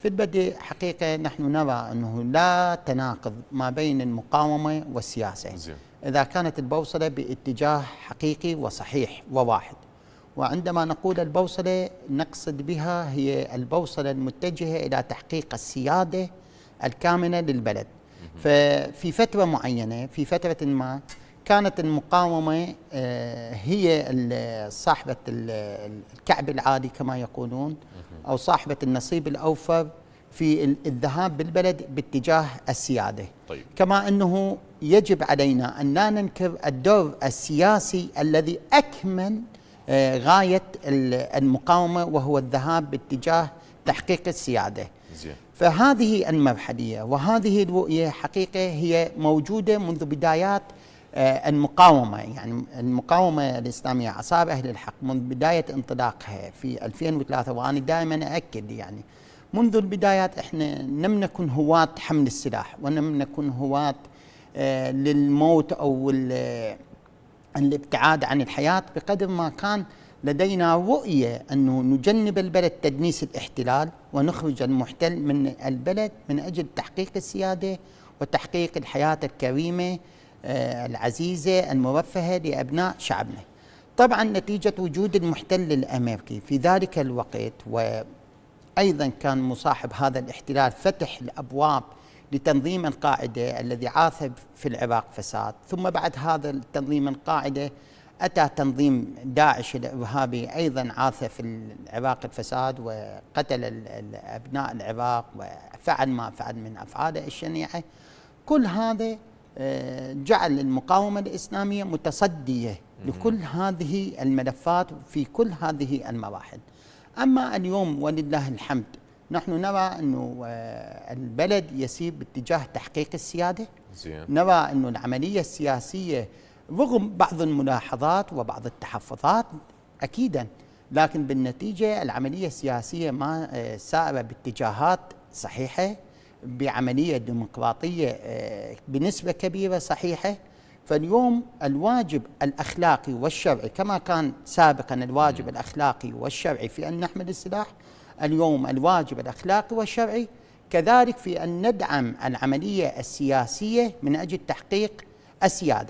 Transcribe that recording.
في البدء حقيقة نحن نرى أنه لا تناقض ما بين المقاومة والسياسة إذا كانت البوصلة باتجاه حقيقي وصحيح وواحد. وعندما نقول البوصلة نقصد بها هي البوصلة المتجهة إلى تحقيق السيادة الكامنة للبلد. ففي فترة معينة، في فترة ما، كانت المقاومة هي صاحبة الكعب العالي كما يقولون، أو صاحبة النصيب الأوفر في الذهاب بالبلد باتجاه السيادة. طيب. كما أنه يجب علينا أن لا ننكر الدور السياسي الذي أكمل غاية المقاومة، وهو الذهاب باتجاه تحقيق السيادة. زين. فهذه المرحلية وهذه الرؤية حقيقة هي موجودة منذ بدايات المقاومة، يعني المقاومة الإسلامية عصابة أهل الحق منذ بداية انطلاقها في 2003. وأنا دائما أأكد يعني منذ البدايات إحنا لم نكن هواة حمل السلاح، ولم نكن هواة للموت أو الابتعاد عن الحياة، بقدر ما كان لدينا رؤية أنه نجنب البلد تدنيس الاحتلال ونخرج المحتل من البلد من أجل تحقيق السيادة وتحقيق الحياة الكريمة العزيزة المرفهة لأبناء شعبنا. طبعا نتيجة وجود المحتل الأمريكي في ذلك الوقت، وأيضا كان مصاحب هذا الاحتلال فتح الأبواب لتنظيم القاعدة الذي عاث في العراق فساد، ثم بعد هذا التنظيم القاعدة أتى تنظيم داعش الإرهابي أيضا عاث في العراق الفساد وقتل أبناء العراق وفعل ما فعل من أفعاله الشنيعة. كل هذا جعل المقاومة الإسلامية متصدية لكل هذه الملفات في كل هذه المراحل. أما اليوم ولله الحمد نحن نرى أنه البلد يسير باتجاه تحقيق السيادة. زين. نرى أنه العملية السياسية رغم بعض الملاحظات وبعض التحفظات أكيدا، لكن بالنتيجة العملية السياسية ما سار باتجاهات صحيحة، بعملية ديمقراطية بنسبة كبيرة صحيحة. فاليوم الواجب الأخلاقي والشرعي كما كان سابقا الواجب الأخلاقي والشرعي في أن نحمل السلاح، اليوم الواجب الأخلاقي والشرعي كذلك في أن ندعم العملية السياسية من أجل تحقيق السيادة.